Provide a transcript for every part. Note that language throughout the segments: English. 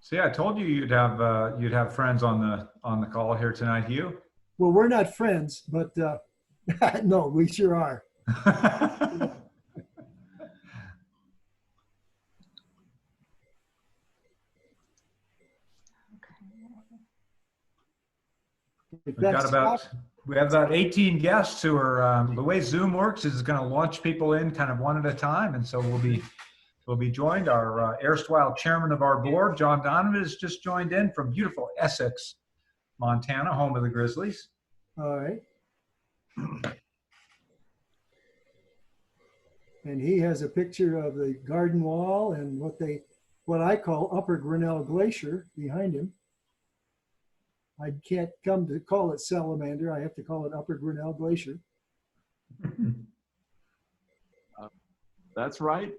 See, I told you you'd have friends on the call here tonight, Hugh. Well, we're not friends, but no, we sure are. We have about 18 guests who are, the way Zoom works is going to launch people in kind of one at a time. And so we'll be joined. Our erstwhile chairman of our board, John Donovan, has just joined in from beautiful Essex, Montana, home of the Grizzlies. All right. And he has a picture of the garden wall and what I call Upper Grinnell Glacier behind him. I can't come to call it Salamander. I have to call it Upper Grinnell Glacier. That's right.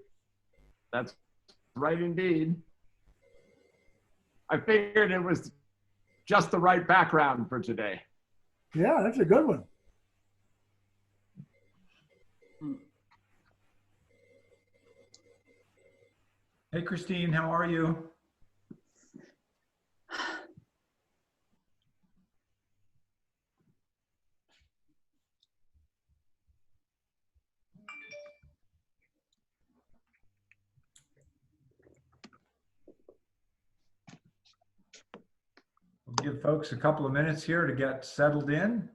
That's right indeed. I figured it was just the right background for today. Yeah, that's a good one. Hey, Christine, how are you? We'll give folks a couple of minutes here to get settled in.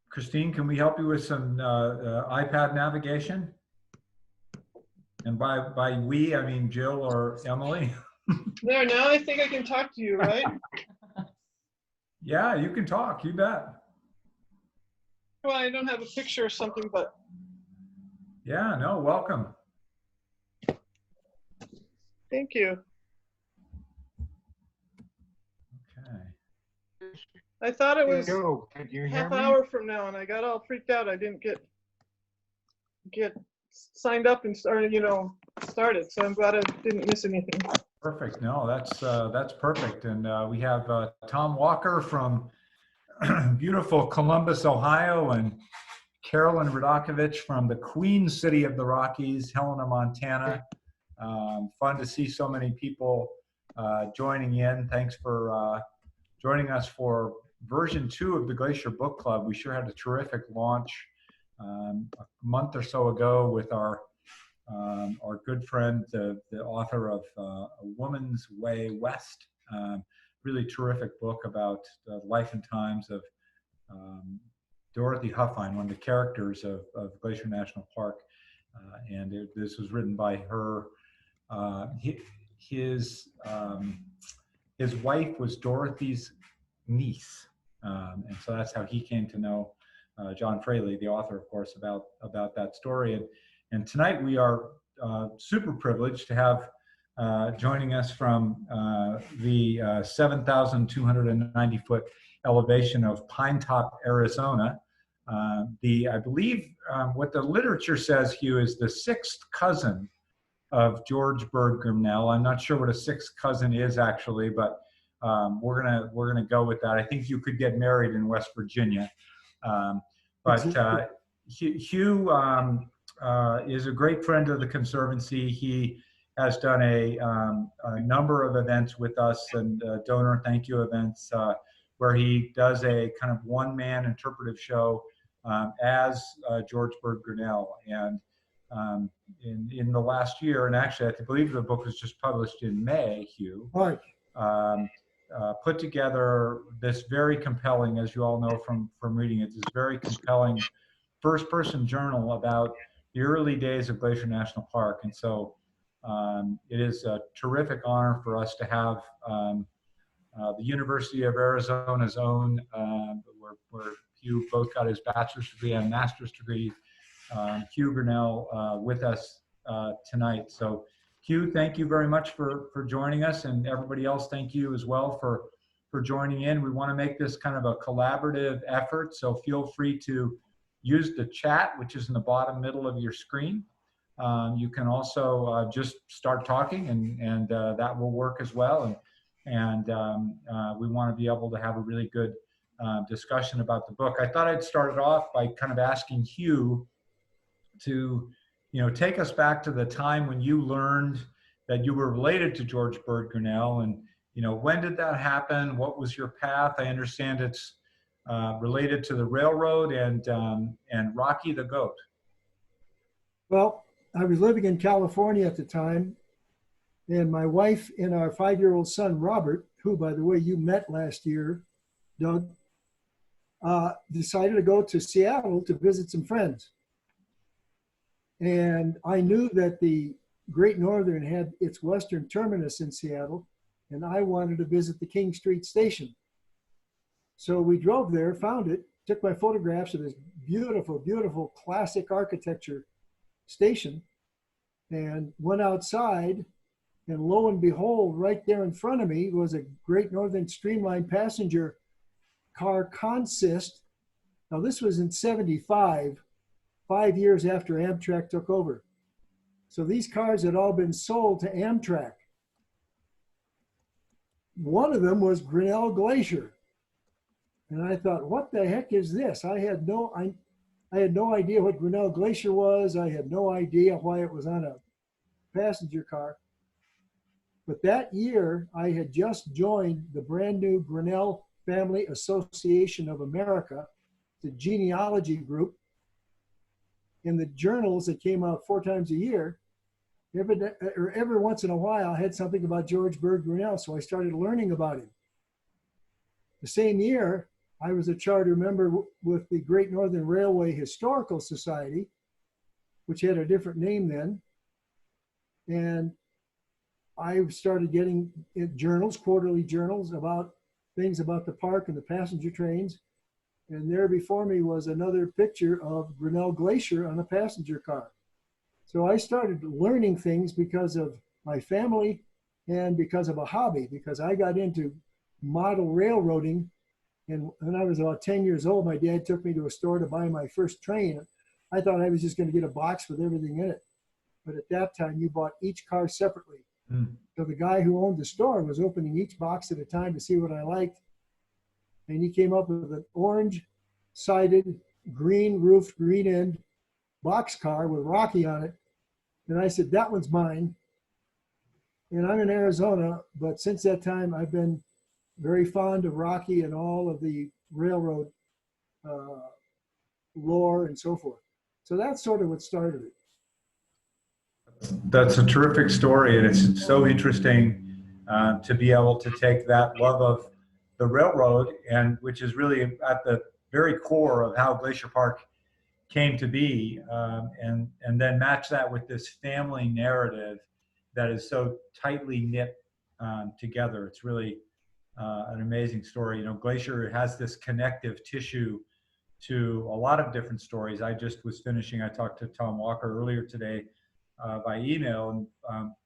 Christine, can we help you with some iPad navigation? And by we, I mean Jill or Emily. There, now I think I can talk to you, right? Yeah, you can talk, you bet. Well, I don't have a picture or something, but. Yeah, no, welcome. Thank you. Okay. I thought it was Can you hear half me? hour from now, and I got all freaked out. I didn't get signed up and started, started. So I'm glad I didn't miss anything. Perfect. No, that's perfect. And we have Tom Walker from beautiful Columbus, Ohio, and Carolyn Radakovich from the Queen City of the Rockies, Helena, Montana. Fun to see so many people joining in. Thanks for joining us for version 2 of the Glacier Book Club. We sure had a terrific launch a month or so ago with our good friend, the author of A Woman's Way West. Really terrific book about the life and times of Dorothy Huffine, one of the characters of Glacier National Park. This was written by her. His wife was Dorothy's niece. And so that's how he came to know John Fraley, the author, of course, about that story. And tonight we are super privileged to have joining us from the 7,290 foot elevation of Pine Top, Arizona. I believe what the literature says, Hugh, is the 6th cousin of George Bird Grinnell. I'm not sure what a 6th cousin is actually, but we're gonna go with that. I think you could get married in West Virginia. Hugh is a great friend of the Conservancy. He has done a number of events with us and donor thank you events where he does a kind of one-man interpretive show as George Bird Grinnell. And in the last year, and actually I believe the book was just published in May, Hugh, Right. Put together this very compelling, as you all know from reading it, this very compelling first-person journal about the early days of Glacier National Park. And so it is a terrific honor for us to have the University of Arizona's own, where Hugh both got his bachelor's degree and master's degree, Hugh Grinnell with us tonight. So Hugh, thank you very much for joining us, and everybody else, thank you as well for joining in. We want to make this kind of a collaborative effort, so feel free to use the chat, which is in the bottom middle of your screen. You can also just start talking, and that will work as well. And we want to be able to have a really good discussion about the book. I thought I'd start it off by kind of asking Hugh to take us back to the time when you learned that you were related to George Bird Grinnell, and when did that happen? What was your path? I understand it's related to the railroad and Rocky the goat. Well, I was living in California at the time, and my wife and our 5-year-old son, Robert, who, by the way, you met last year, Doug, decided to go to Seattle to visit some friends. And I knew that the Great Northern had its western terminus in Seattle, and I wanted to visit the King Street station. So we drove there, found it, took my photographs of this beautiful, beautiful classic architecture station, and went outside, and lo and behold, right there in front of me was a Great Northern Streamline passenger car consist. Now this was in '75, 5 years after Amtrak took over. So these cars had all been sold to Amtrak. One of them was Grinnell Glacier. And I thought, what the heck is this? I had no idea what Grinnell Glacier was. I had no idea why it was on a passenger car. But that year, I had just joined the brand new Grinnell Family Association of America, the genealogy group. In the journals that came out 4 times a year, every once in a while, I had something about George Bird Grinnell, so I started learning about him. The same year, I was a charter member with the Great Northern Railway Historical Society, which had a different name then. And I started getting journals, quarterly journals, about things about the park and the passenger trains. And there before me was another picture of Grinnell Glacier on a passenger car. So I started learning things because of my family and because of a hobby, because I got into model railroading. And when I was about 10 years old, my dad took me to a store to buy my first train. I thought I was just going to get a box with everything in it. But at that time, you bought each car separately. So the guy who owned the store was opening each box at a time to see what I liked. And he came up with an orange-sided, green-roofed, green-end boxcar with Rocky on it. And I said, that one's mine. And I'm in Arizona, but since that time, I've been very fond of Rocky and all of the railroad lore and so forth. So that's sort of what started it. That's a terrific story, and it's so interesting to be able to take that love of the railroad, and which is really at the very core of how Glacier Park came to be, and then match that with this family narrative that is so tightly knit together. It's really an amazing story. Glacier has this connective tissue to a lot of different stories. I talked to Tom Walker earlier today by email, and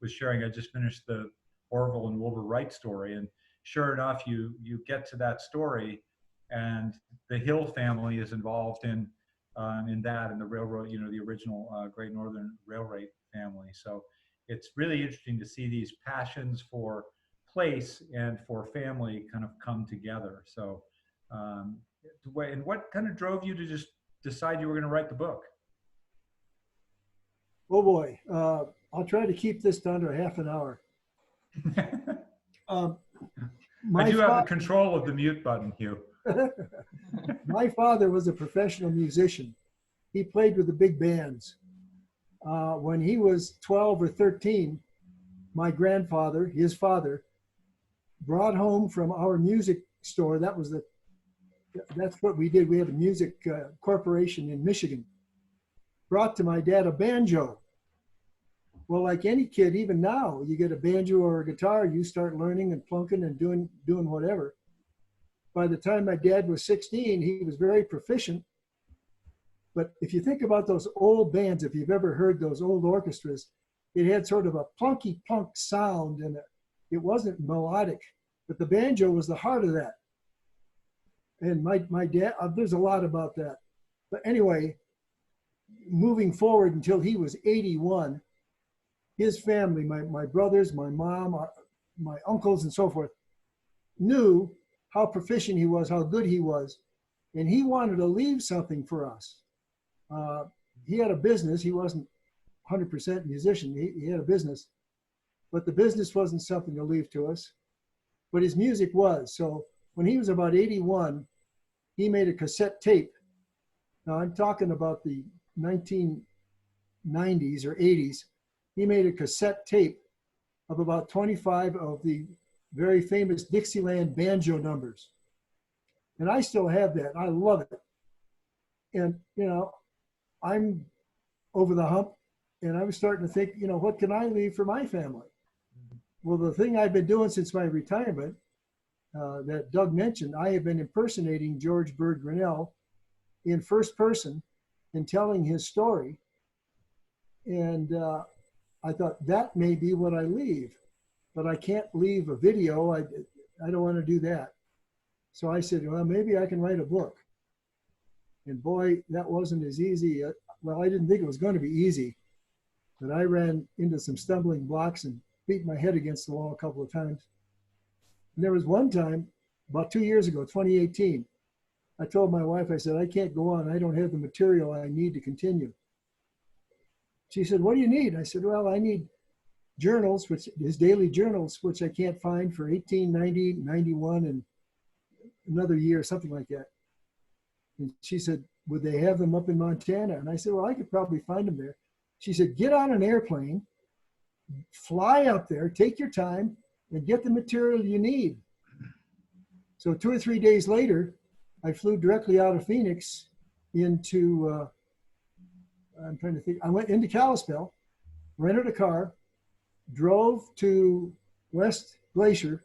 was sharing, I just finished the Orville and Wilbur Wright story, and sure enough, you get to that story, and the Hill family is involved in that, and the railroad, the original Great Northern Railway family. So it's really interesting to see these passions for place and for family kind of come together. So, and what kind of drove you to just decide you were going to write the book? Oh boy, I'll try to keep this down to half an hour. I do have the control of the mute button, Hugh. My father was a professional musician. He played with the big bands. When he was 12 or 13, my grandfather, his father, brought home from our music store. That's what we did. We had a music corporation in Michigan. Brought to my dad a banjo. Well, like any kid, even now, you get a banjo or a guitar, you start learning and plunking and doing whatever. By the time my dad was 16, he was very proficient. But if you think about those old bands, if you've ever heard those old orchestras, it had sort of a plunky plunk sound, and it wasn't melodic. But the banjo was the heart of that. And my dad, there's a lot about that. But anyway, moving forward until he was 81, his family, my brothers, my mom, my uncles, and so forth, knew how proficient he was, how good he was, and he wanted to leave something for us. He had a business. He wasn't 100% musician. He had a business, but the business wasn't something to leave to us, but his music was. So when he was about 81, he made a cassette tape. Now I'm talking about the 1990s or 80s. He made a cassette tape of about 25 of the very famous Dixieland banjo numbers. And I still have that. I love it. And, you know, I'm over the hump, and I was starting to think, you know, what can I leave for my family? Well, the thing I've been doing since my retirement that Doug mentioned, I have been impersonating George Bird Grinnell in first person and telling his story. And I thought that may be what I leave, but I can't leave a video. I don't want to do that. So I said, well, maybe I can write a book. And boy, that wasn't as easy. Well, I didn't think it was going to be easy, but I ran into some stumbling blocks and beat my head against the wall a couple of times. And there was one time, about 2 years ago, 2018, I told my wife, I said, I can't go on. I don't have the material I need to continue. She said, what do you need? I said, well, I need journals, his daily journals, which I can't find for 18, 90, 91, and another year, something like that. And she said, would they have them up in Montana? And I said, well, I could probably find them there. She said, get on an airplane, fly up there, take your time, and get the material you need. So 2 or 3 days later, I flew directly out of Phoenix into, I'm trying to think, I went into Kalispell, rented a car, drove to West Glacier.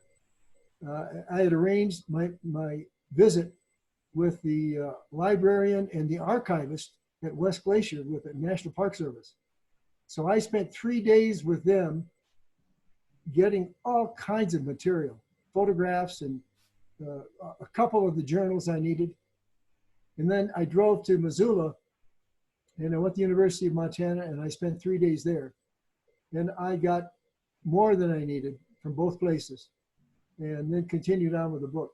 I had arranged my visit with the librarian and the archivist at West Glacier with the National Park Service. So I spent 3 days with them getting all kinds of material, photographs and a couple of the journals I needed. And then I drove to Missoula and I went to the University of Montana and I spent 3 days there. And I got more than I needed from both places and then continued on with the book.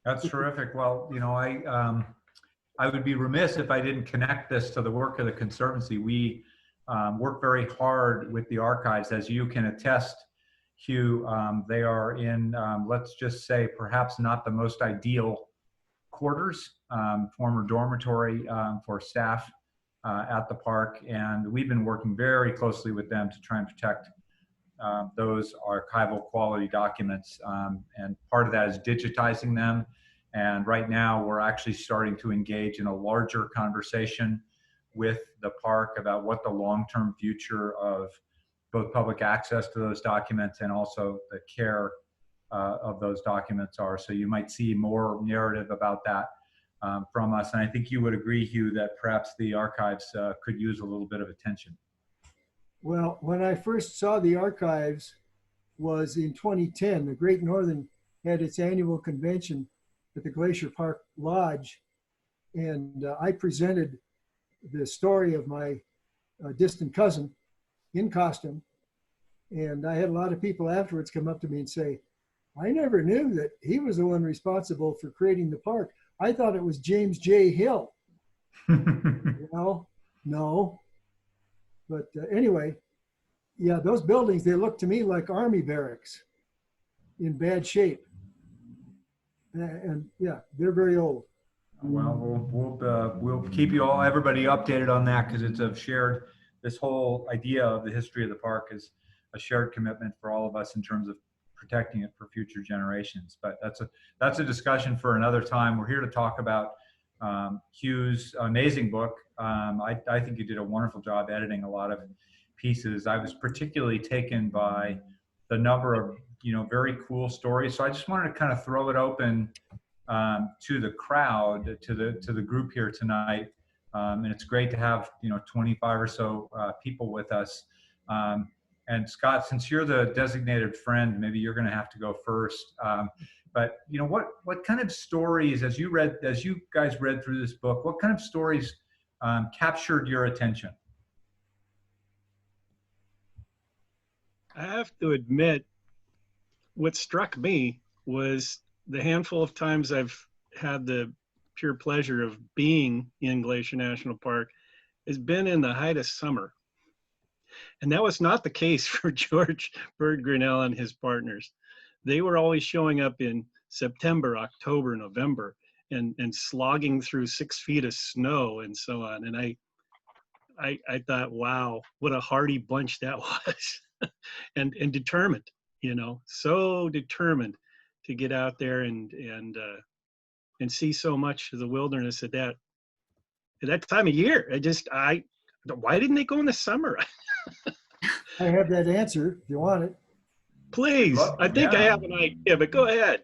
That's terrific. Well, you know, I would be remiss if I didn't connect this to the work of the Conservancy. We work very hard with the archives, as you can attest, Hugh. They are in, let's just say, perhaps not the most ideal quarters, former dormitory for staff at the park. And we've been working very closely with them to try and protect those archival quality documents. And part of that is digitizing them. And right now we're actually starting to engage in a larger conversation with the park about what the long-term future of both public access to those documents and also the care of those documents are. So you might see more narrative about that from us. And I think you would agree, Hugh, that perhaps the archives could use a little bit of attention. Well, when I first saw the archives was in 2010. The Great Northern had its annual convention at the Glacier Park Lodge. And I presented the story of my distant cousin in costume. And I had a lot of people afterwards come up to me and say, I never knew that he was the one responsible for creating the park. I thought it was James J. Hill. Well, no. But anyway, yeah, those buildings, they look to me like army barracks in bad shape. And yeah, they're very old. Well, we'll keep you all, everybody updated on that, because it's a shared, this whole idea of the history of the park is a shared commitment for all of us in terms of protecting it for future generations. But that's a discussion for another time. We're here to talk about Hugh's amazing book. I think you did a wonderful job editing a lot of pieces. I was particularly taken by the number of, you know, very cool stories. So I just wanted to kind of throw it open to the crowd, to the group here tonight. And it's great to have, you know, 25 or so people with us. And Scott, since you're the designated friend, maybe you're going to have to go first. But you know, what kind of stories, as you guys read through this book, what kind of stories captured your attention? I have to admit, what struck me was the handful of times I've had the pure pleasure of being in Glacier National Park has been in the height of summer. And that was not the case for George Bird Grinnell and his partners. They were always showing up in September, October, November, and slogging through 6 feet of snow and so on. And I thought, wow, what a hardy bunch that was. and determined, you know, so determined to get out there and see so much of the wilderness at that time of year. Why didn't they go in the summer? I have that answer if you want it. Please, Well, I think I yeah. have an idea, but go ahead.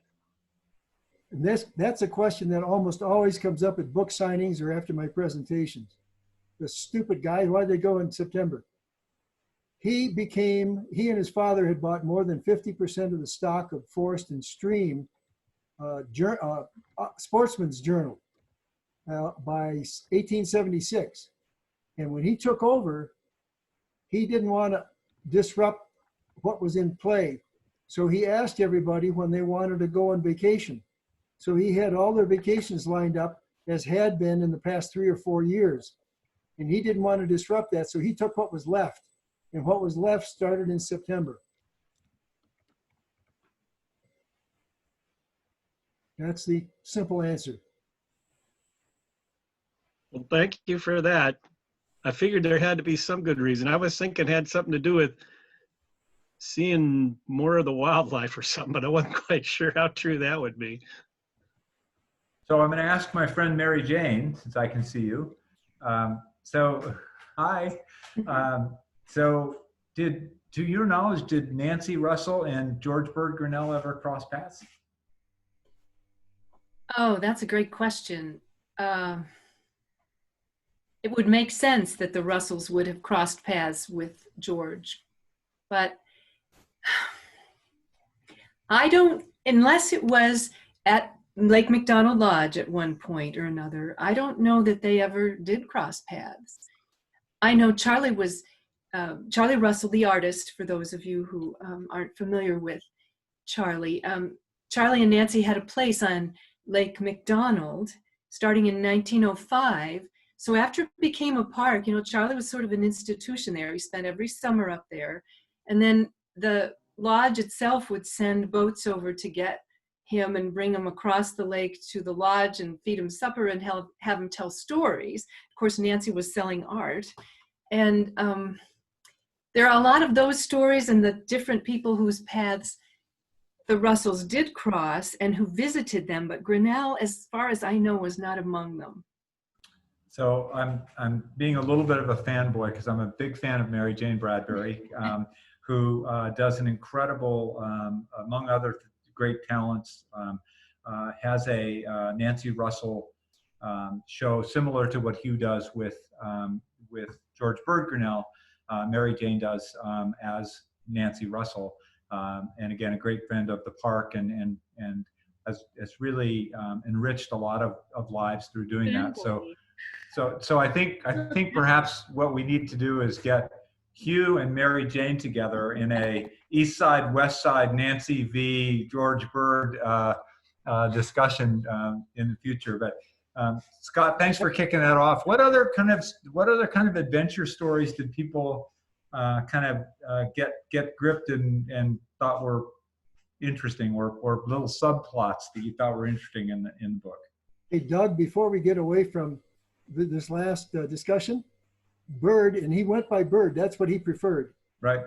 And that's a question that almost always comes up at book signings or after my presentations. The stupid guy, why'd they go in September? He and his father had bought more than 50% of the stock of Forest and Stream Sportsman's Journal by 1876. And when he took over, he didn't want to disrupt what was in play. So he asked everybody when they wanted to go on vacation. So he had all their vacations lined up as had been in the past 3 or 4 years. And he didn't want to disrupt that. So he took what was left. And what was left started in September. That's the simple answer. Well, thank you for that. I figured there had to be some good reason. I was thinking it had something to do with seeing more of the wildlife or something, but I wasn't quite sure how true that would be. So I'm going to ask my friend Mary Jane, since I can see you. Hi. So to your knowledge, did Nancy Russell and George Bird Grinnell ever cross paths? Oh, that's a great question. It would make sense that the Russells would have crossed paths with George, but I don't, unless it was at Lake McDonald Lodge at one point or another, I don't know that they ever did cross paths. I know Charlie Russell, the artist, for those of you who aren't familiar with Charlie. Charlie and Nancy had a place on Lake McDonald starting in 1905. So after it became a park, you know, Charlie was sort of an institution there. He spent every summer up there. And then the lodge itself would send boats over to get him and bring him across the lake to the lodge and feed him supper and have him tell stories. Of course, Nancy was selling art. And there are a lot of those stories and the different people whose paths the Russells did cross and who visited them, but Grinnell, as far as I know, was not among them. So I'm being a little bit of a fanboy because I'm a big fan of Mary Jane Bradbury, who does an incredible, among other great talents, has a Nancy Russell show similar to what Hugh does with George Bird Grinnell. Mary Jane does as Nancy Russell, and again, a great friend of the park, and has really enriched a lot of lives through doing that. So I think perhaps what we need to do is get Hugh and Mary Jane together in a East Side, West Side, Nancy v. George Bird discussion in the future. But Scott, thanks for kicking that off. What other kind of adventure stories did people get gripped and thought were interesting, or little subplots that you thought were interesting in the book? Hey, Doug, before we get away from this last discussion, Bird, and he went by Bird, that's what he preferred. Right.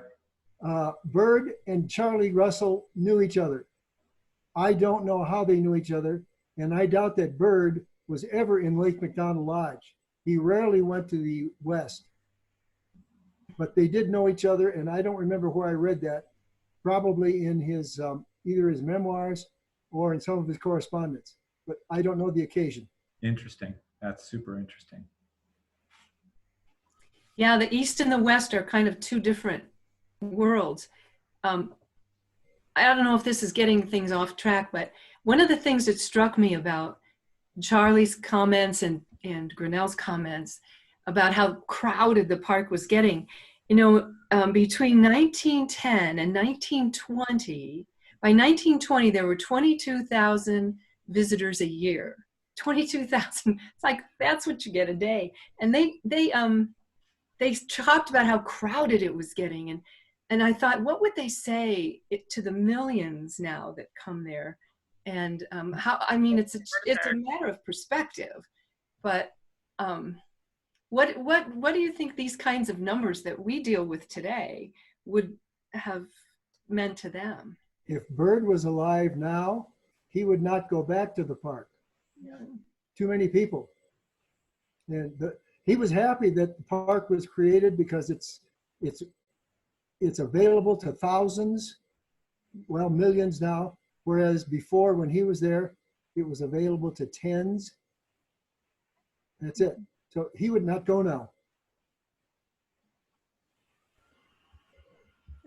Bird and Charlie Russell knew each other. I don't know how they knew each other, and I doubt that Bird was ever in Lake McDonald Lodge. He rarely went to the west. But they did know each other, and I don't remember where I read that, probably in his either his memoirs or in some of his correspondence, but I don't know the occasion. Interesting. That's super interesting. Yeah, the East and the West are kind of two different worlds. I don't know if this is getting things off track, but one of the things that struck me about Charlie's comments and Grinnell's comments about how crowded the park was getting, you know, between 1910 and 1920, by 1920, there were 22,000 visitors a year. 22,000, it's like, that's what you get a day. And they they talked about how crowded it was getting, and I thought, what would they say to the millions now that come there? And how, I mean, it's a matter of perspective, but what do you think these kinds of numbers that we deal with today would have meant to them? If Byrd was alive now, he would not go back to the park. Too many people. And he was happy that the park was created because it's available to thousands, well, millions now. Whereas before, when he was there, it was available to tens. That's it. So he would not go now.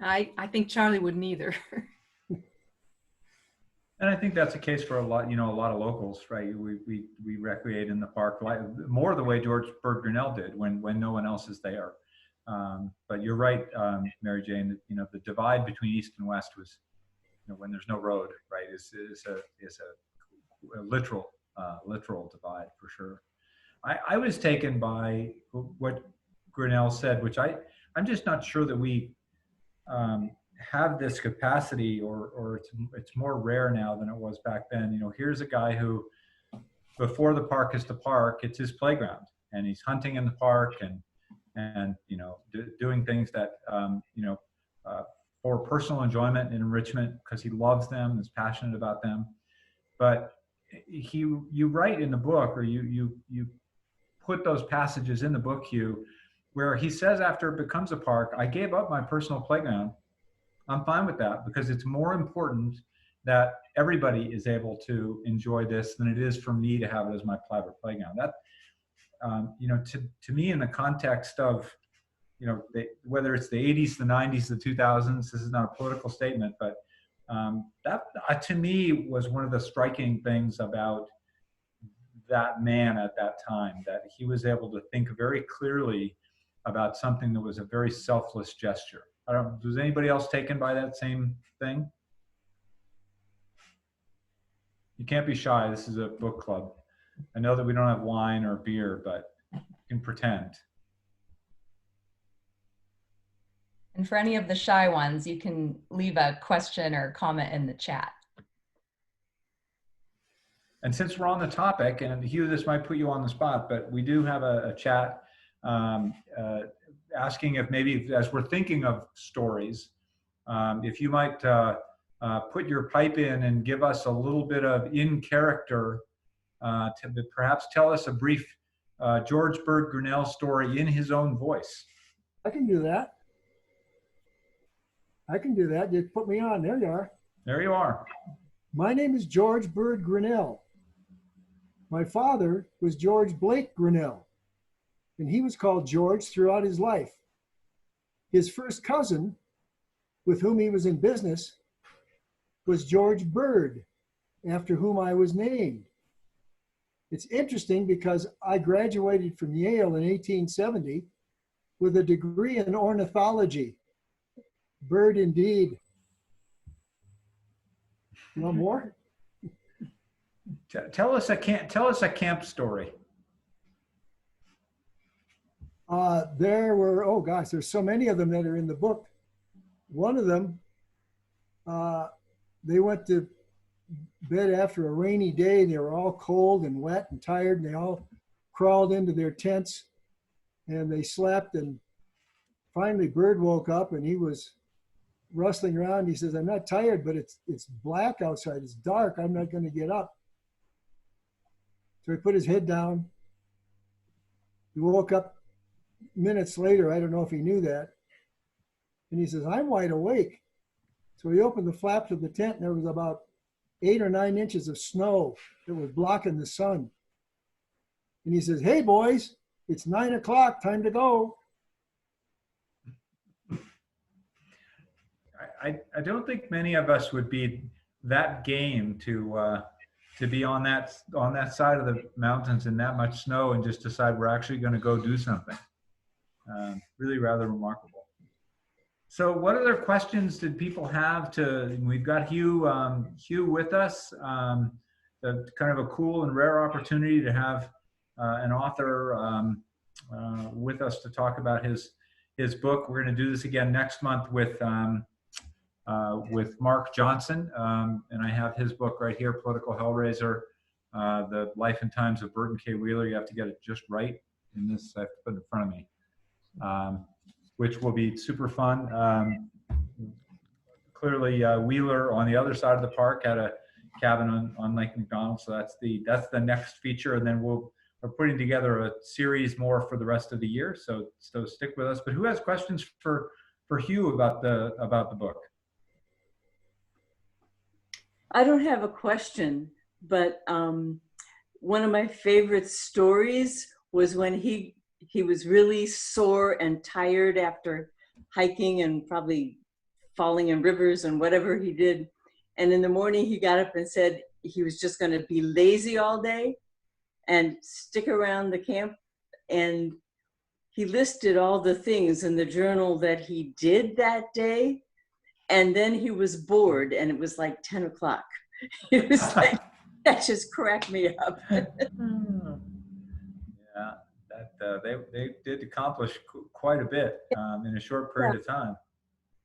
I think Charlie wouldn't either. And I think that's the case for a lot of locals, right? We recreate in the park more the way George Bird Grinnell did when no one else is there. But you're right, Mary Jane. The divide between East and West was, when there's no road, right, is a literal divide for sure. I was taken by what Grinnell said, which I'm just not sure that we have this capacity, or it's more rare now than it was back then. Here's a guy who, before the park is the park, it's his playground, and he's hunting in the park and doing things that for personal enjoyment and enrichment because he loves them, is passionate about them. But you write in the book, or you put those passages in the book, Hugh, where he says after it becomes a park, I gave up my personal playground. I'm fine with that because it's more important that everybody is able to enjoy this than it is for me to have it as my private playground. That, to me, in the context of, whether it's the 80s, the 90s, the 2000s, this is not a political statement, but that to me was one of the striking things about that man at that time, that he was able to think very clearly about something that was a very selfless gesture. Was anybody else taken by that same thing? You can't be shy. This is a book club. I know that we don't have wine or beer, but you can pretend. And for any of the shy ones, you can leave a question or comment in the chat. And since we're on the topic, and Hugh, this might put you on the spot, but we do have a chat asking if maybe, as we're thinking of stories, if you might put your pipe in and give us a little bit of in character to perhaps tell us a brief George Bird Grinnell story in his own voice. I can do that. Just put me on. There you are. There you are. My name is George Bird Grinnell. My father was George Blake Grinnell, and he was called George throughout his life. His first cousin, with whom he was in business, was George Bird, after whom I was named. It's interesting because I graduated from Yale in 1870 with a degree in ornithology. Bird indeed. You want more? Tell us a camp story. There were, oh gosh, there's so many of them that are in the book. One of them, they went to bed after a rainy day. They were all cold and wet and tired, and they all crawled into their tents and they slept. And finally Bird woke up and he was rustling around. He says, I'm not tired, but it's black outside. It's dark. I'm not going to get up. So he put his head down. He woke up minutes later. I don't know if he knew that. And he says, I'm wide awake. So he opened the flaps of the tent and there was about 8 or 9 inches of snow that was blocking the sun. And he says, hey boys, it's 9 o'clock, time to go. I don't think many of us would be that game to be on that side of the mountains in that much snow and just decide we're actually going to go do something. Really rather remarkable. So what other questions did people have we've got Hugh with us. Kind of a cool and rare opportunity to have an author with us to talk about his book. We're going to do this again next month with Mark Johnson, and I have his book right here, Political Hellraiser, The Life and Times of Burton K. Wheeler. You have to get it just right in this. I have to put it in front of me, which will be super fun. Clearly, Wheeler on the other side of the park had a cabin on Lake McDonald, so that's the next feature, and then we're putting together a series more for the rest of the year. So stick with us. But who has questions for Hugh about the book? I don't have a question, but one of my favorite stories was when he was really sore and tired after hiking and probably falling in rivers and whatever he did. And in the morning he got up and said he was just going to be lazy all day and stick around the camp. And he listed all the things in the journal that he did that day. And then he was bored and it was like 10 o'clock. It was like, that just cracked me up. Yeah, that they did accomplish quite a bit in a short period of time.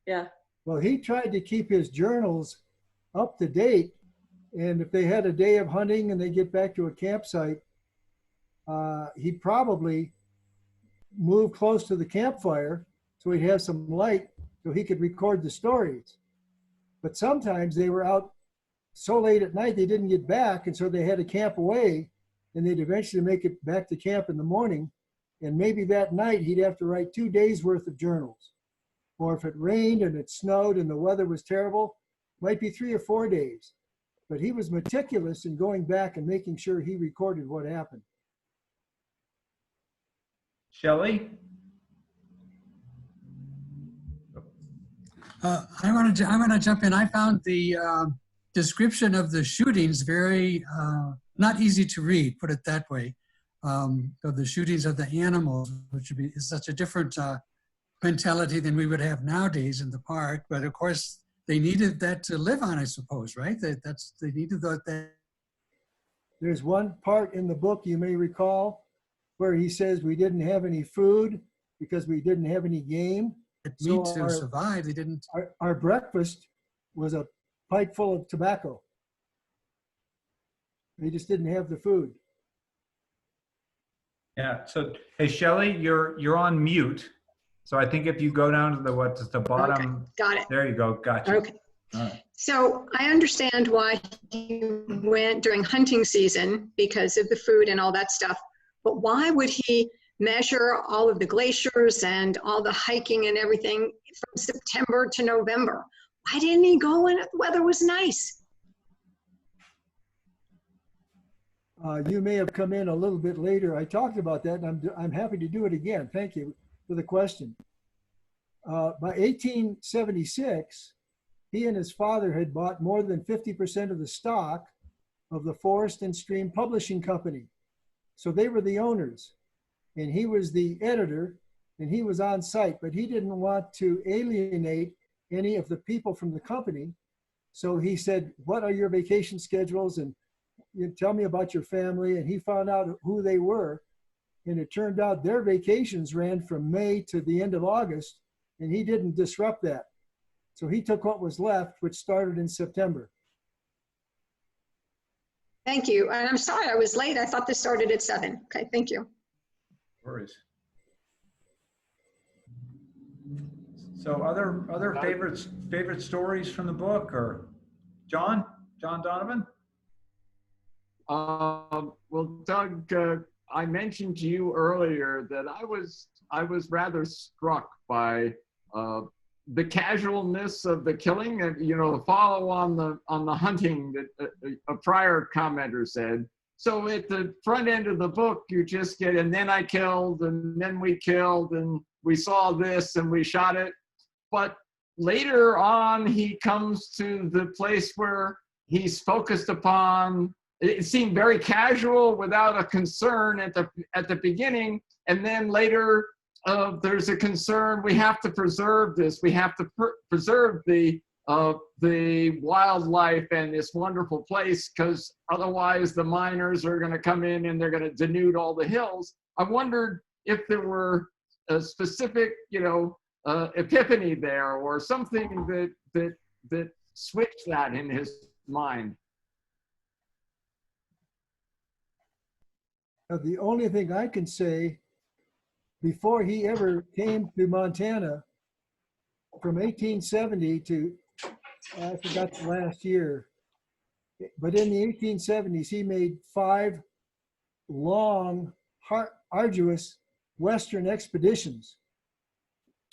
Yeah. Well, he tried to keep his journals up to date. And if they had a day of hunting and they get back to a campsite, he'd probably move close to the campfire so he'd have some light so he could record the stories. But sometimes they were out so late at night they didn't get back, and so they had to camp away, and they'd eventually make it back to camp in the morning. And maybe that night he'd have to write 2 days worth of journals. Or if it rained and it snowed and the weather was terrible, might be 3 or 4 days. But he was meticulous in going back and making sure he recorded what happened. Shelley? I want to jump in. I found the description of the shootings very not easy to read, put it that way. Of the shootings of the animals, which is such a different mentality than we would have nowadays in the park. But of course, they needed that to live on, I suppose, right? They needed that. There's one part in the book you may recall where he says we didn't have any food because we didn't have any game. Meat to survive. They didn't. Our breakfast was a pipe full of tobacco. They just didn't have the food. Yeah. So, hey, Shelley, you're on mute. So I think if you go down to the bottom. Okay, got it. There you go. Gotcha. Okay. All right. So I understand why he went during hunting season because of the food and all that stuff. But why would he measure all of the glaciers and all the hiking and everything from September to November? Why didn't he go when the weather was nice? You may have come in a little bit later. I talked about that, and I'm happy to do it again. Thank you for the question. By 1876, he and his father had bought more than 50% of the stock of the Forest and Stream Publishing Company. So they were the owners, and he was the editor, and he was on site, but he didn't want to alienate any of the people from the company. So he said, what are your vacation schedules? And you tell me about your family. And he found out who they were. And it turned out their vacations ran from May to the end of August, and he didn't disrupt that. So he took what was left, which started in September. Thank you. And I'm sorry I was late. I thought this started at 7. Okay, thank you. No worries. So other favorite stories from the book, or John Donovan? Well, Doug, I mentioned to you earlier that I was rather struck by the casualness of the killing, and the follow on the hunting that a prior commenter said. So at the front end of the book, you just get, and then I killed, and then we killed, and we saw this, and we shot it. But later on, he comes to the place where he's focused upon. It seemed very casual, without a concern at the beginning, and then later there's a concern. We have to preserve this. We have to preserve the wildlife and this wonderful place, because otherwise the miners are going to come in and they're going to denude all the hills. I wondered if there were a specific, epiphany there or something that switched that in his mind. The only thing I can say, before he ever came to Montana, from 1870 to, I forgot the last year, but in the 1870s, he made 5 long, arduous Western expeditions.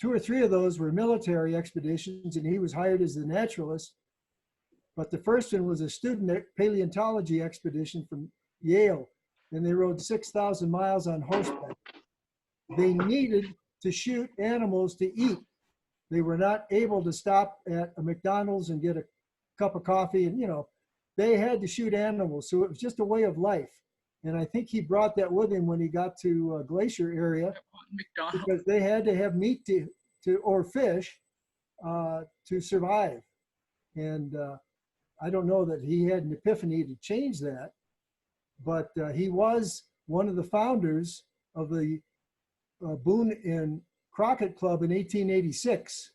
2 or 3 of those were military expeditions, and he was hired as the naturalist. But the first one was a student paleontology expedition from Yale, and they rode 6,000 miles on horseback. They needed to shoot animals to eat. They were not able to stop at a McDonald's and get a cup of coffee, and they had to shoot animals. So it was just a way of life. And I think he brought that with him when he got to Glacier area, because they had to have meat or fish to survive. And I don't know that he had an epiphany to change that, but he was one of the founders of the Boone and Crockett Club in 1886,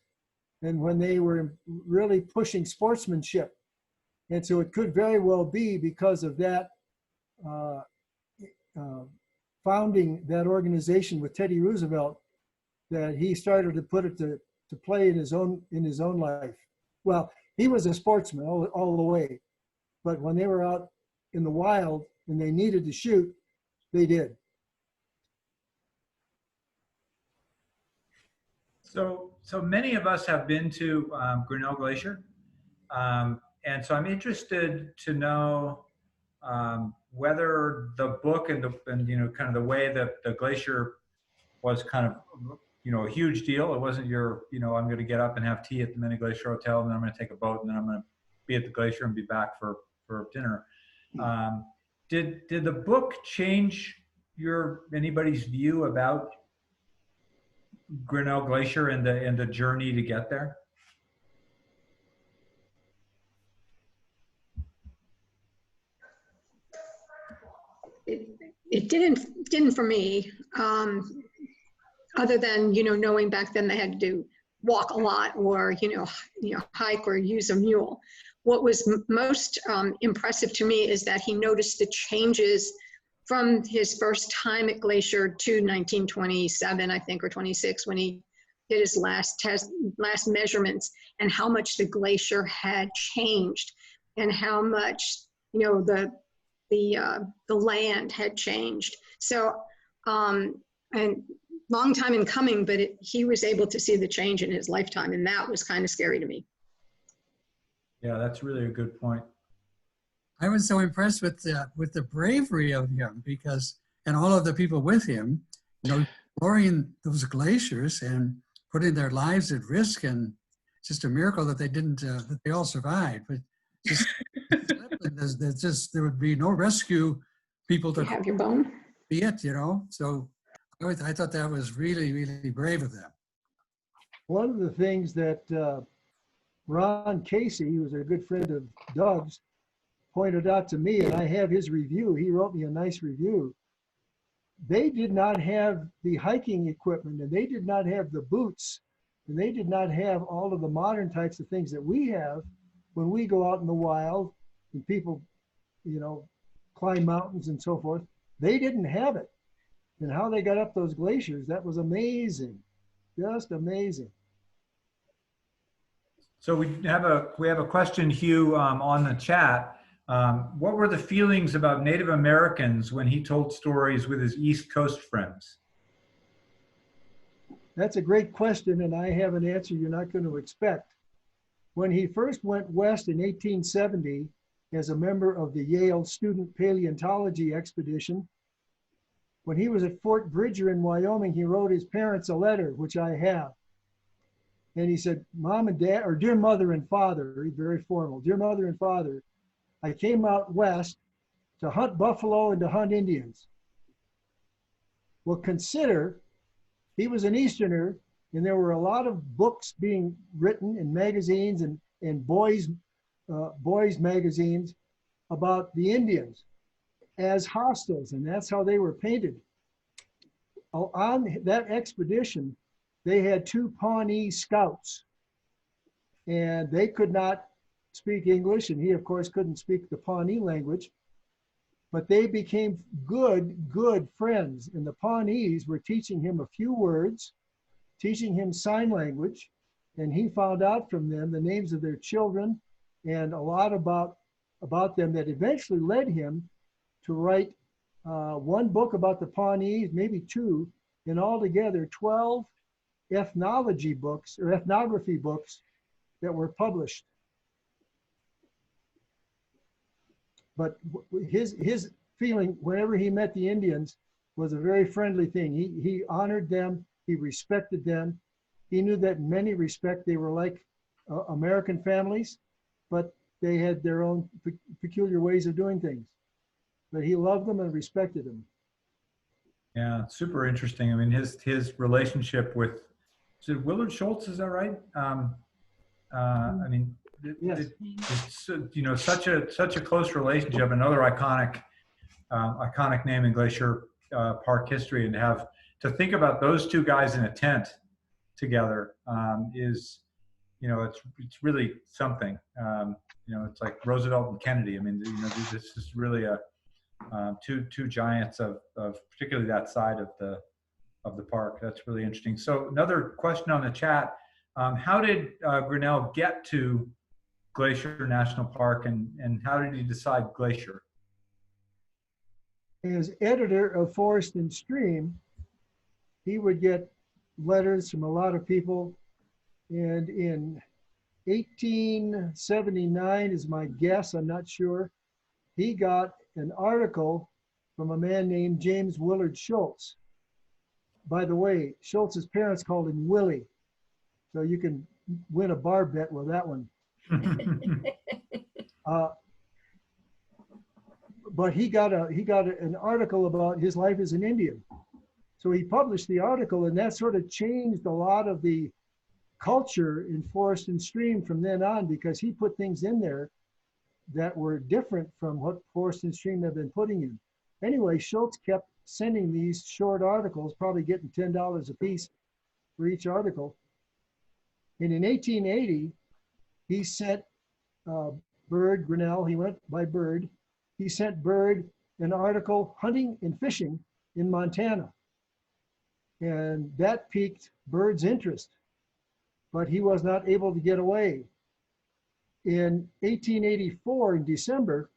and when they were really pushing sportsmanship. And so it could very well be because of that founding that organization with Teddy Roosevelt that he started to put it to play in his own life. Well, he was a sportsman all the way, but when they were out in the wild and they needed to shoot, they did. So many of us have been to Grinnell Glacier, and so I'm interested to know whether the book and kind of the way that the glacier was kind of a huge deal. It wasn't your I'm going to get up and have tea at the Mini Glacier Hotel, and then I'm going to take a boat, and then I'm going to be at the glacier and be back for dinner. Did the book change anybody's view about Grinnell Glacier and the journey to get there? It didn't for me, other than, knowing back then they had to walk a lot or, hike or use a mule. What was most impressive to me is that he noticed the changes from his first time at Glacier to 1927, I think, or 26, when he did his last measurements, and how much the glacier had changed, and how much, the land had changed. So, and long time in coming, but he was able to see the change in his lifetime, and that was kind of scary to me. Yeah, that's really a good point. I was so impressed with the bravery of him, and all of the people with him, exploring those glaciers and putting their lives at risk, and it's just a miracle that that they all survived. But there would be no rescue people to have your bone. Be it, So I thought that was really, really brave of them. One of the things that Ron Casey, who was a good friend of Doug's, pointed out to me, and I have his review. He wrote me a nice review. They did not have the hiking equipment, and they did not have the boots, and they did not have all of the modern types of things that we have when we go out in the wild and people, climb mountains and so forth. They didn't have it. And how they got up those glaciers, that was amazing, just amazing. So we have a question, Hugh, on the chat. What were the feelings about Native Americans when he told stories with his East Coast friends? That's a great question, and I have an answer you're not going to expect. When he first went west in 1870 as a member of the Yale Student Paleontology Expedition, when he was at Fort Bridger in Wyoming, he wrote his parents a letter, which I have. And he said, Mom and Dad, or dear mother and father, he's very formal, dear mother and father, I came out west to hunt buffalo and to hunt Indians. Well, consider he was an Easterner, and there were a lot of books being written in magazines and boys magazines about the Indians as hostiles, and that's how they were painted. on that expedition, they had 2 Pawnee scouts, and they could not speak English, and he, of course, couldn't speak the Pawnee language, but they became good friends. And the Pawnees were teaching him a few words, teaching him sign language, and he found out from them the names of their children and a lot about them that eventually led him to write 1 book about the Pawnees, maybe 2, and altogether 12 ethnology books or ethnography books that were published. But his feeling whenever he met the Indians was a very friendly thing. He honored them, he respected them. He knew that in many respects they were like American families, but they had their own peculiar ways of doing things. But he loved them and respected them. Yeah, super interesting. I mean, his relationship with, is it Willard Schultz? Is that right? I mean, Yes. it's you know, such a close relationship. Another iconic name in Glacier Park history, and to think about those 2 guys in a tent together is, you know, it's really something. You know, it's like Roosevelt and Kennedy. I mean, you know, this is really two giants of particularly that side of the park. That's really interesting. So another question on the chat: how did Grinnell get to Glacier National Park, and how did he decide Glacier? As editor of Forest and Stream, he would get letters from a lot of people, and in 1879 is my guess, I'm not sure, he got an article from a man named James Willard Schultz. By the way, Schultz's parents called him Willie, so you can win a bar bet with that one. But he got an article about his life as an Indian. So he published the article, and that sort of changed a lot of the culture in Forest and Stream from then on, because he put things in there that were different from what Forest and Stream had been putting in. Anyway, Schultz kept sending these short articles, probably getting $10 a piece for each article. And in 1880, he sent Bird Grinnell, he went by Bird, he sent Bird an article, Hunting and Fishing in Montana. And that piqued Bird's interest, but he was not able to get away. In 1884, in December,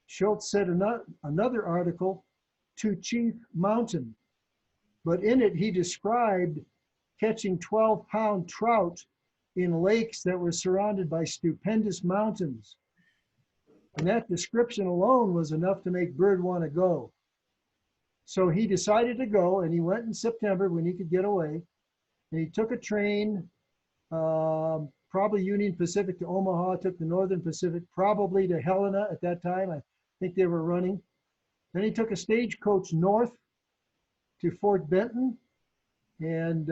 Schultz sent another article to Chief Mountain, but in it he described catching 12-pound trout in lakes that were surrounded by stupendous mountains. And that description alone was enough to make Bird want to go. So he decided to go, and he went in September when he could get away. And he took a train, probably Union Pacific to Omaha, took the Northern Pacific, probably to Helena at that time. I think they were running. Then he took a stagecoach north to Fort Benton. And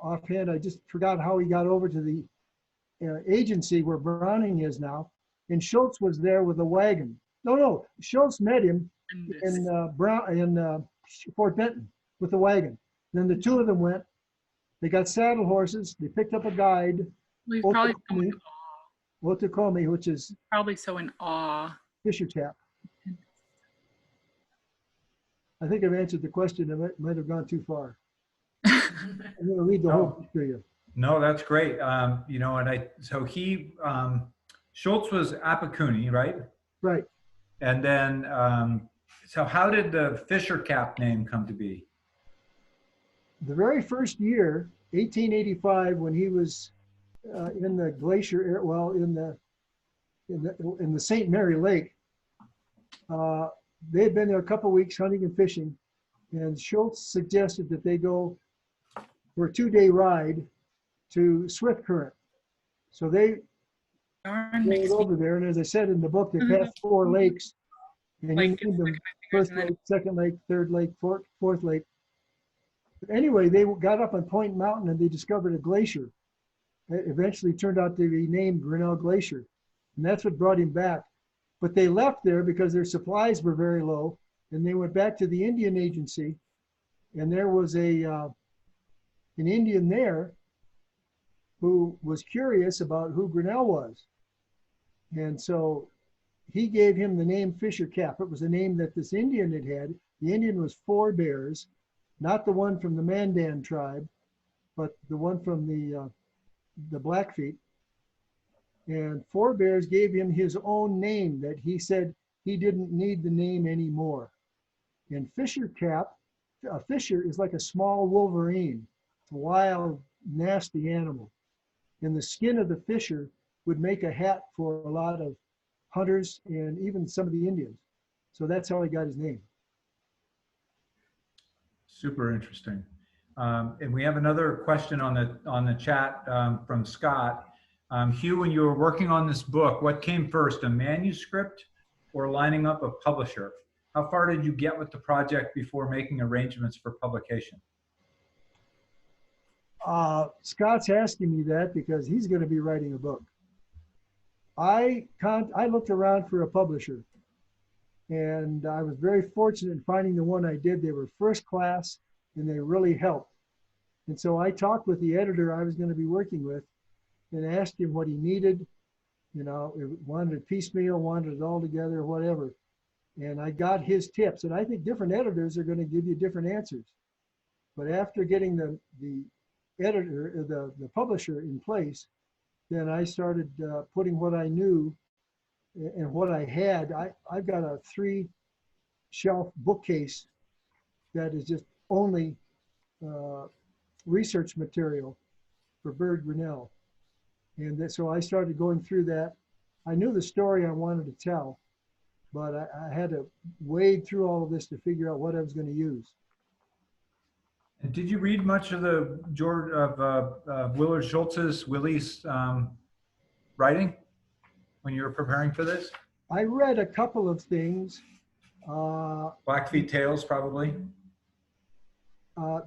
offhand, I just forgot how he got over to the agency where Browning is now. And Schultz was there with a wagon. No, Schultz met him in Fort Benton with a wagon. Then the 2 of them went. They got saddle horses. They picked up a guide. Well, he's probably so in awe. Otokomi, which is Probably so in awe. Fisher Tap. I think I've answered the question. I might have gone too far. I'm going to read the whole book to you. No, that's great. You know, and so he, Schultz was Apicuni, right? Right. And then, so how did the Fisher Cap name come to be? The very first year, 1885, when he was in the glacier, well, in the St. Mary Lake, they had been there a couple of weeks hunting and fishing, and Schultz suggested that they go for a 2-day ride to Swift Current. So they went over there, and as I said in the book, they passed 4 lakes, and he named them first lake, second lake, third lake, fourth lake. But anyway, they got up on Point Mountain and they discovered a glacier. It eventually turned out to be named Grinnell Glacier, and that's what brought him back. But they left there because their supplies were very low, And they went back to the Indian agency, and there was an Indian there who was curious about who Grinnell was. And so he gave him the name Fisher Cap. It was a name that this Indian had had. The Indian was Four Bears, not the one from the Mandan tribe, but the one from the Blackfeet. And Four Bears gave him his own name that he said he didn't need the name anymore. And Fisher Cap, a fisher is like a small wolverine, a wild, nasty animal. And the skin of the fisher would make a hat for a lot of hunters and even some of the Indians. So that's how he got his name. Super interesting. And we have another question on the chat from Scott. Hugh, when you were working on this book, what came first, a manuscript or lining up a publisher? How far did you get with the project before making arrangements for publication? Scott's asking me that because he's going to be writing a book. I looked around for a publisher, and I was very fortunate in finding the one I did. They were first class, and they really helped. And so I talked with the editor I was going to be working with and asked him what he needed. You know, wanted it piecemeal, wanted it all together, whatever. And I got his tips. And I think different editors are going to give you different answers. But after getting the editor, the publisher in place, then I started putting what I knew and what I had. I've got a 3-shelf bookcase that is just only research material for Bird Grinnell. And so I started going through that. I knew the story I wanted to tell, but I had to wade through all of this to figure out what I was going to use. And did you read much of the Willard Schultz's writing when you were preparing for this? I read a couple of things. Blackfeet Tales, probably.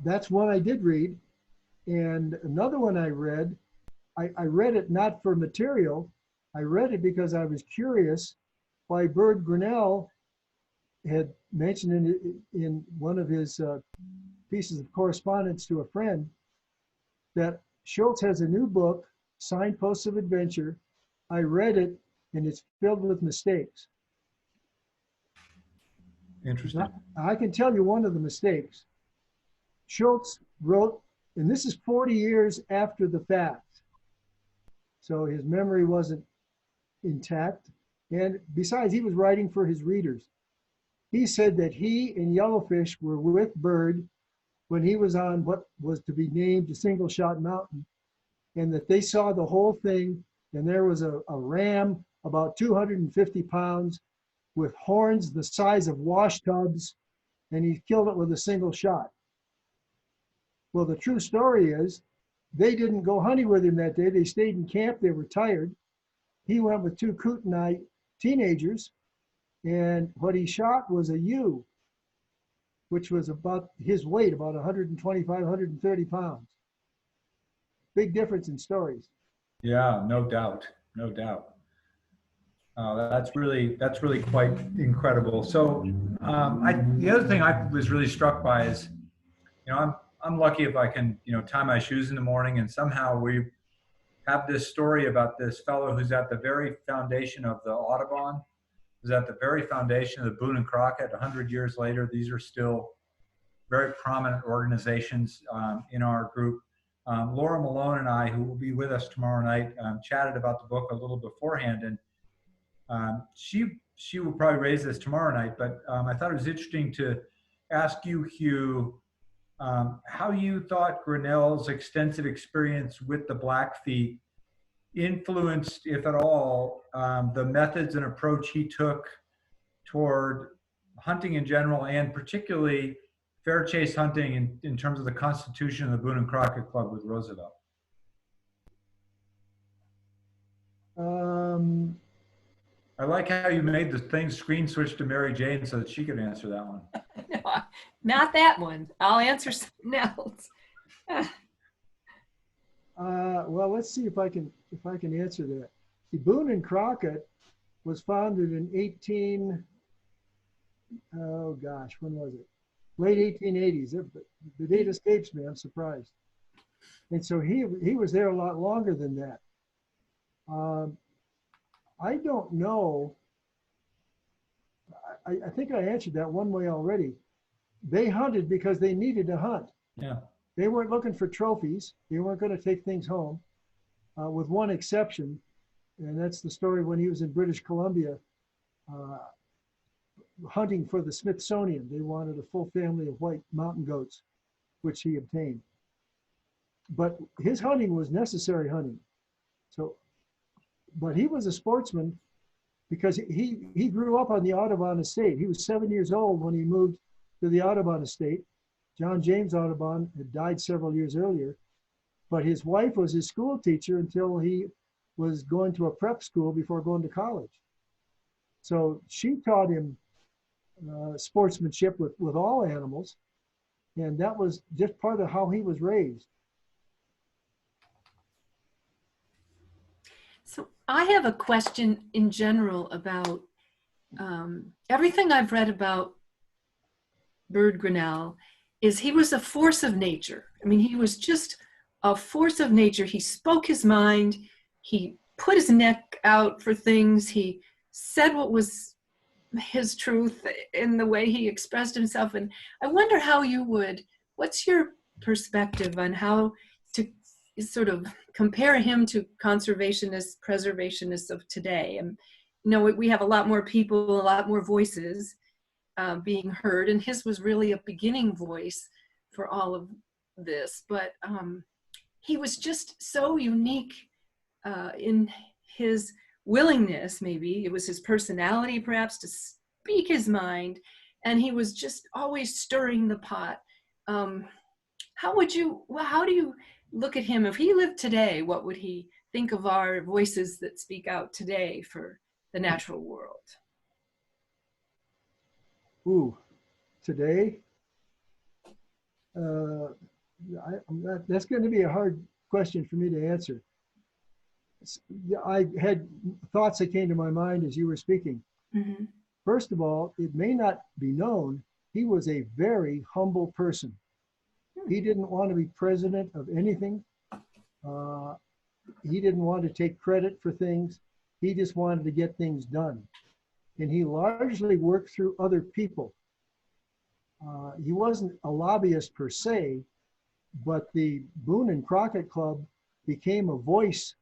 That's one I did read. And another one I read, I read it not for material. I read it because I was curious why Bird Grinnell had mentioned in one of his pieces of correspondence to a friend that Schultz has a new book, Signposts of Adventure. I read it, and it's filled with mistakes. Interesting. I can tell you one of the mistakes. Schultz wrote, and this is 40 years after the fact, so his memory wasn't intact. And besides, he was writing for his readers. He said that he and Yellowfish were with Bird when he was on what was to be named a Single Shot Mountain, and that they saw the whole thing, and there was a ram about 250 pounds with horns the size of wash tubs, and he killed it with a single shot. Well, the true story is they didn't go hunting with him that day. They stayed in camp. They were tired. He went with 2 Kootenai teenagers, and what he shot was a ewe, which was about his weight, about 125, 130 pounds. Big difference in stories. Yeah, no doubt, no doubt. That's really quite incredible. So the other thing I was really struck by is, you know, I'm lucky if I can, you know, tie my shoes in the morning, and somehow we have this story about this fellow who's at the very foundation of the Audubon, who's at the very foundation of the Boone and Crockett. 100 years later, these are still very prominent organizations in our group. Laura Malone and I, who will be with us tomorrow night, chatted about the book a little beforehand, and she will probably raise this tomorrow night, but I thought it was interesting to ask you, Hugh, how you thought Grinnell's extensive experience with the Blackfeet influenced, if at all, the methods and approach he took toward hunting in general, and particularly fair chase hunting in terms of the constitution of the Boone and Crockett Club with Roosevelt. I like how you made the thing screen switch to Mary Jane so that she could answer that one. No, not that one. I'll answer something else. Well, let's see if I can answer that. The Boone and Crockett was founded in oh gosh, when was it? Late 1880s. The date escapes me. I'm surprised. And so he was there a lot longer than that. I don't know. I think I answered that one way already. They hunted because they needed to hunt. Yeah. They weren't looking for trophies. They weren't going to take things home, with one exception, and that's the story when he was in British Columbia, hunting for the Smithsonian. They wanted a full family of white mountain goats, which he obtained. But his hunting was necessary hunting. So, but he was a sportsman because he grew up on the Audubon estate. He was 7 years old when he moved to the Audubon estate. John James Audubon had died several years earlier, but his wife was his school teacher until he was going to a prep school before going to college. So she taught him sportsmanship with all animals, and that was just part of how he was raised. So I have a question in general about everything I've read about Bird Grinnell is he was a force of nature. I mean, he was just a force of nature. He spoke his mind. He put his neck out for things. He said what was his truth in the way he expressed himself. And I wonder how you would, what's your perspective on how to sort of compare him to conservationists, preservationists of today? And you know, we have a lot more people, a lot more voices being heard, and his was really a beginning voice for all of this. But he was just so unique in his willingness, maybe it was his personality perhaps, to speak his mind, and he was just always stirring the pot. How do you look at him? If he lived today, what would he think of our voices that speak out today for the natural world? Ooh, today, that's going to be a hard question for me to answer. I had thoughts that came to my mind as you were speaking. Mm-hmm. First of all, it may not be known, he was a very humble person. He didn't want to be president of anything. He didn't want to take credit for things. He just wanted to get things done. And he largely worked through other people. He wasn't a lobbyist per se, but the Boone and Crockett Club became a voice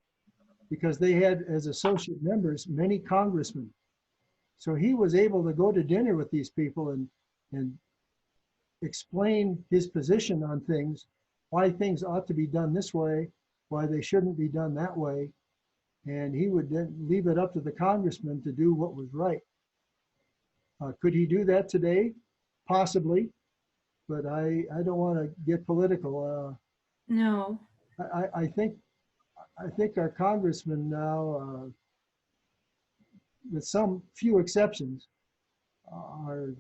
because they had as associate members many congressmen. So he was able to go to dinner with these people and explain his position on things, why things ought to be done this way, why they shouldn't be done that way. And he would then leave it up to the congressman to do what was right. Could he do that today? Possibly, but I don't want to get political. No. I think our congressmen now, with some few exceptions, are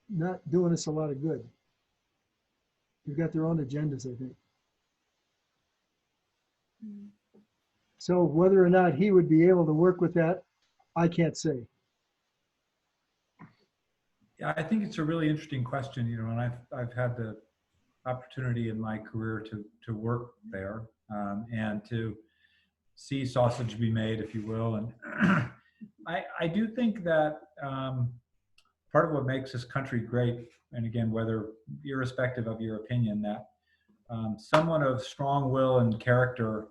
not doing us a lot of good. They've got their own agendas, I think. So whether or not he would be able to work with that, I can't say. Yeah, I think it's a really interesting question, you know, and I've had the opportunity in my career to work there and to see sausage be made, if you will. And I do think that part of what makes this country great, and again, whether irrespective of your opinion, that someone of strong will and character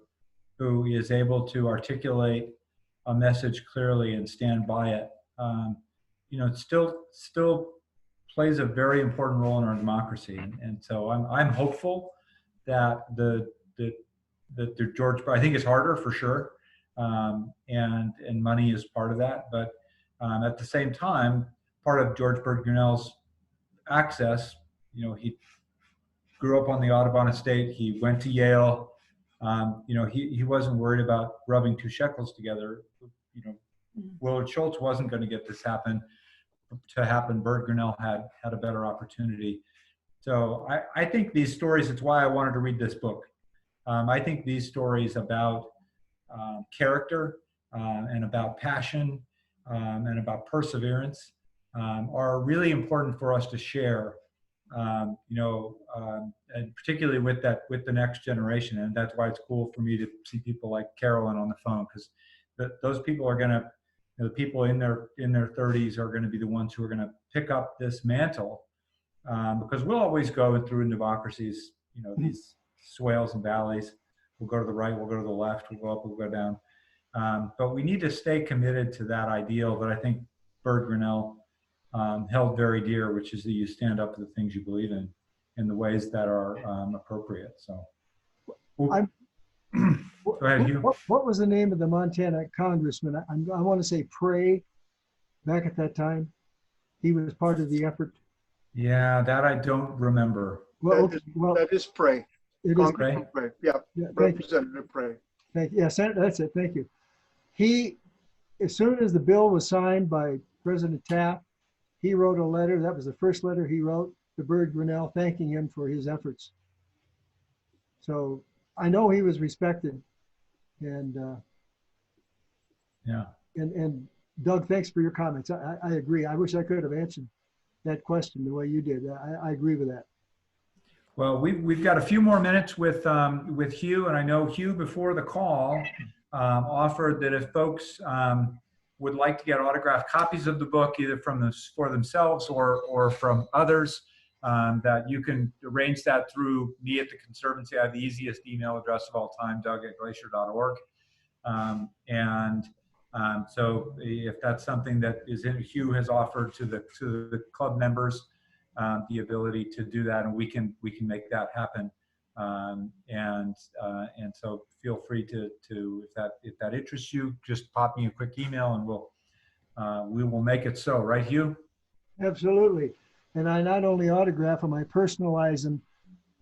who is able to articulate a message clearly and stand by it, you know, it still plays a very important role in our democracy. And so I'm hopeful that the George, I think it's harder for sure, and money is part of that. But at the same time, part of George Bird Grinnell's access, you know, he grew up on the Audubon estate. He went to Yale. You know, he wasn't worried about rubbing two shekels together. You know, Willard Schultz wasn't going to get this to happen. Bird Grinnell had a better opportunity. So I think these stories, it's why I wanted to read this book. I think these stories about character and about passion and about perseverance are really important for us to share, and particularly with the next generation. And that's why it's cool for me to see people like Carolyn on the phone, because those people are going to, the people in their 30s are going to be the ones who are going to pick up this mantle, because we'll always go through in democracies, these swales and valleys. We'll go to the right, we'll go to the left, we'll go up, we'll go down. But we need to stay committed to that ideal that I think Bird Grinnell held very dear, which is that you stand up for the things you believe in the ways that are appropriate. So, go ahead, Hugh. What was the name of the Montana congressman? I want to say Prey. Back at that time, he was part of the effort. Yeah, that I don't remember. Well, that is Prey. It is Prey. Prey. Yeah, Representative Prey. Thank you. Yeah, Senator, that's it. Thank you. He, as soon as the bill was signed by President Taft, he wrote a letter. That was the first letter he wrote to Bird Grinnell, thanking him for his efforts. So I know he was respected, and yeah. And Doug, thanks for your comments. I agree. I wish I could have answered that question the way you did. I agree with that. Well, we've got a few more minutes with Hugh, and I know Hugh before the call offered that if folks would like to get autographed copies of the book, either for themselves or from others, that you can arrange that through me at the Conservancy. I have the easiest email address of all time, doug@glacier.org. So if that's something that Hugh has offered to the club members, the ability to do that, and we can make that happen. So feel free to if that interests you, just pop me a quick email, and we will make it so. Right, Hugh? Absolutely. And I not only autograph them, I personalize them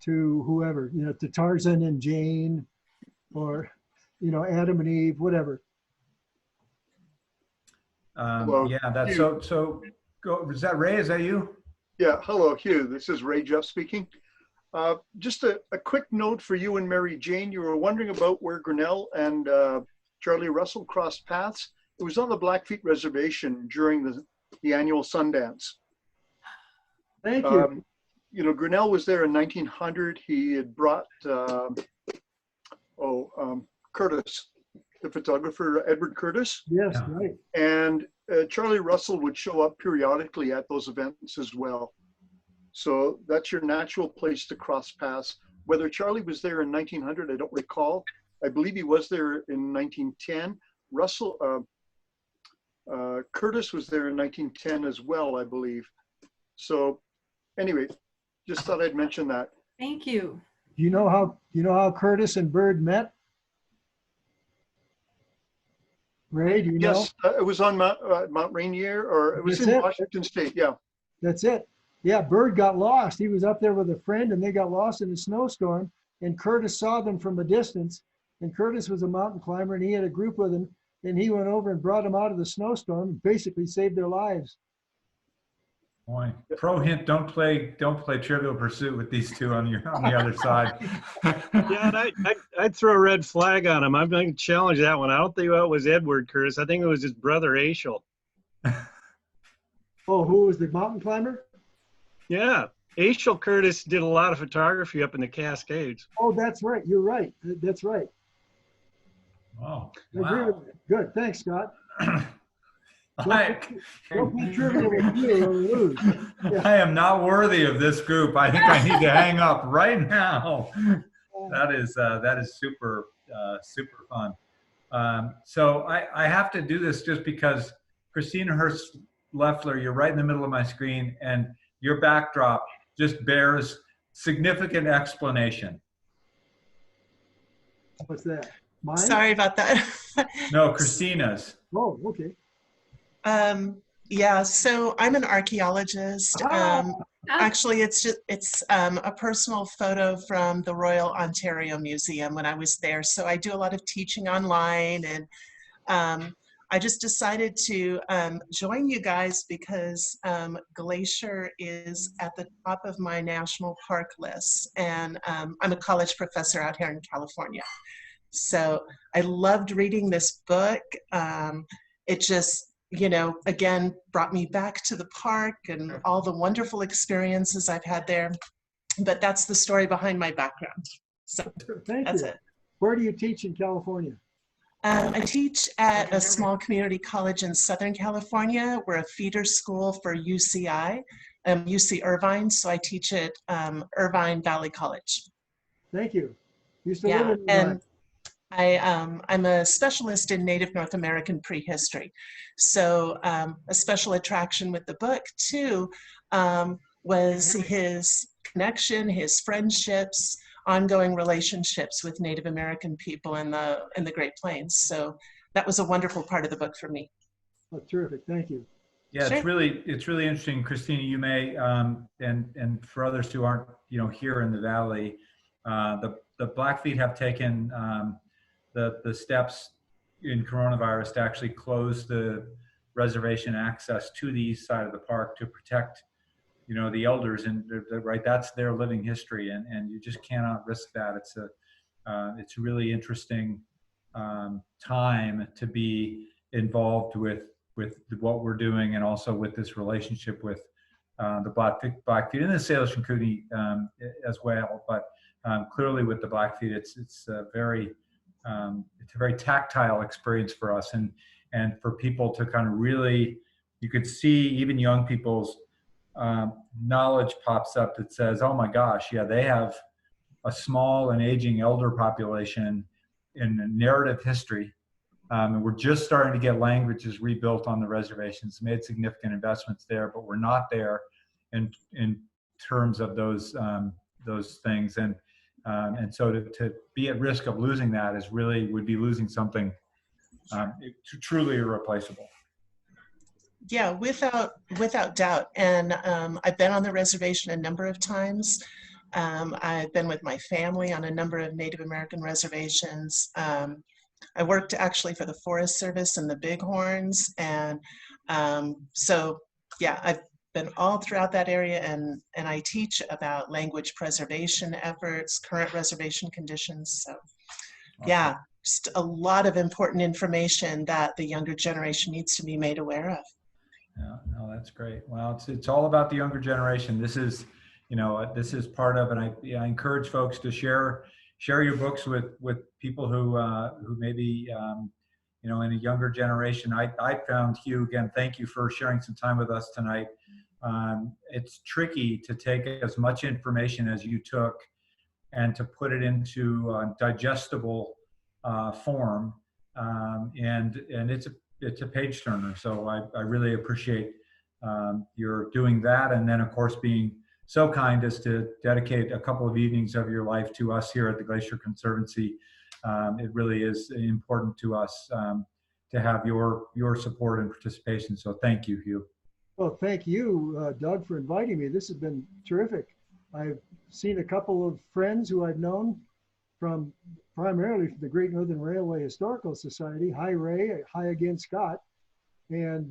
to whoever, to Tarzan and Jane, or Adam and Eve, whatever. Yeah, that's Hugh. so. Go. Is that Ray? Is that you? Yeah, hello, Hugh. This is Ray Jeff speaking. Just a quick note for you and Mary Jane. You were wondering about where Grinnell and Charlie Russell crossed paths. It was on the Blackfeet Reservation during the annual Sundance. Thank you. Grinnell was there in 1900. He had brought Curtis, the photographer, Edward Curtis. Yes, right. And Charlie Russell would show up periodically at those events as well. So that's your natural place to cross paths. Whether Charlie was there in 1900, I don't recall. I believe he was there in 1910. Curtis was there in 1910 as well, I believe. So anyway, just thought I'd mention that. Thank you. Do you know how Curtis and Byrd met? Ray, do you know? Yes, it was on Mount Rainier, or it was That's in it. Washington State, yeah. That's it. Yeah, Byrd got lost. He was up there with a friend, and they got lost in a snowstorm, and Curtis saw them from a distance, and Curtis was a mountain climber, and he had a group with him, and he went over and brought them out of the snowstorm and basically saved their lives. Boy, pro hint: don't play Trivial Pursuit with these two on the other side. Yeah, and I'd throw a red flag on him. I'm going to challenge that one. I don't think that was Edward Curtis. I think it was his brother Aishel. Oh, who was the mountain climber? Yeah, Aishel Curtis did a lot of photography up in the Cascades. Oh, that's right. You're right. That's right. Oh, I agree with you. Good. Thanks, Scott. Don't be trivial with me or lose. Yeah. I am not worthy of this group. I think I need to hang up right now. That is super fun. So I have to do this just because Christina Hurst Leffler, you're right in the middle of my screen, and your backdrop just bears significant explanation. What's that? Mine? Sorry about that. No, Christina's. Oh, okay. Yeah, so I'm an archaeologist. Actually, it's a personal photo from the Royal Ontario Museum when I was there. So I do a lot of teaching online, and I just decided to join you guys because Glacier is at the top of my national park list, and I'm a college professor out here in California. So I loved reading this book. It just, you know, again, brought me back to the park and all the wonderful experiences I've had there. But that's the story behind my background. So Thank that's you. it. Where do you teach in California? I teach at a small community college in Southern California. We're a feeder school for UCI, UC Irvine. So I teach at Irvine Valley College. Thank you. Used to live Yeah, in Irvine. and I'm a specialist in Native North American prehistory. So a special attraction with the book too was his connection, his friendships, ongoing relationships with Native American people in the Great Plains. So that was a wonderful part of the book for me. Oh, terrific. Thank you. Yeah, Sure. it's really interesting, Christina. You may and for others who aren't here in the valley, the Blackfeet have taken the steps in coronavirus to actually close the reservation access to the east side of the park to protect the elders, and right, that's their living history, and you just cannot risk that. It's a really interesting time to be involved with what we're doing, and also with this relationship with the Blackfeet and the Salish and Cooney as well. But clearly with the Blackfeet, it's a very tactile experience for us, and for people to kind of really, you could see even young people's knowledge pops up that says, oh my gosh, yeah, they have a small and aging elder population in narrative history. And we're just starting to get languages rebuilt on the reservations, made significant investments there, but we're not there in terms of those things. And so to be at risk of losing that would be losing something truly irreplaceable. Yeah, without doubt. And I've been on the reservation a number of times. I've been with my family on a number of Native American reservations. I worked actually for the Forest Service and the Bighorns. And so, yeah, I've been all throughout that area, and I teach about language preservation efforts, current reservation conditions. So, yeah, just a lot of important information that the younger generation needs to be made aware of. Yeah, no, that's great. Well, it's all about the younger generation. This is part of, and I encourage folks to share your books with people who maybe in a younger generation. I found, Hugh, again, thank you for sharing some time with us tonight. It's tricky to take as much information as you took and to put it into a digestible form, and it's a page turner. So I really appreciate your doing that, and then of course being so kind as to dedicate a couple of evenings of your life to us here at the Glacier Conservancy. It really is important to us to have your support and participation. So thank you, Hugh. Well, thank you, Doug, for inviting me. This has been terrific. I've seen a couple of friends who I've known primarily from the Great Northern Railway Historical Society. Hi, Ray. Hi again, Scott. And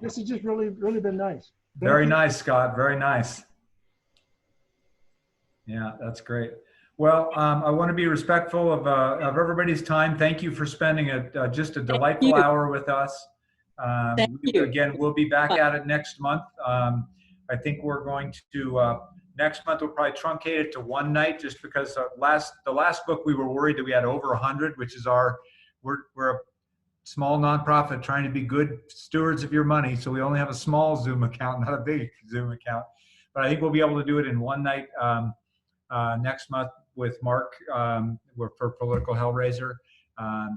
this has just really been nice. Very nice, Scott. Very nice. Yeah, that's great. Well, I want to be respectful of everybody's time. Thank you for spending just a delightful hour with us. Again, we'll be back at it next month. I think we're going to, next month we'll probably truncate it to one night, just because the last book we were worried that we had over 100, which is we're a small nonprofit trying to be good stewards of your money. So we only have a small Zoom account, not a big Zoom account. But I think we'll be able to do it in one night next month with Mark for Political Hellraiser.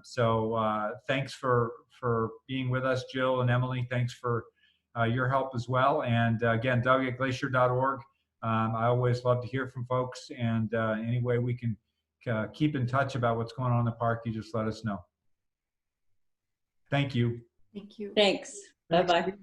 So thanks for being with us, Jill and Emily. Thanks for your help as well. And again, Doug at glacier.org. I always love to hear from folks, and any way we can keep in touch about what's going on in the park, you just let us know. Thank you. Thank you. Thanks. Bye-bye.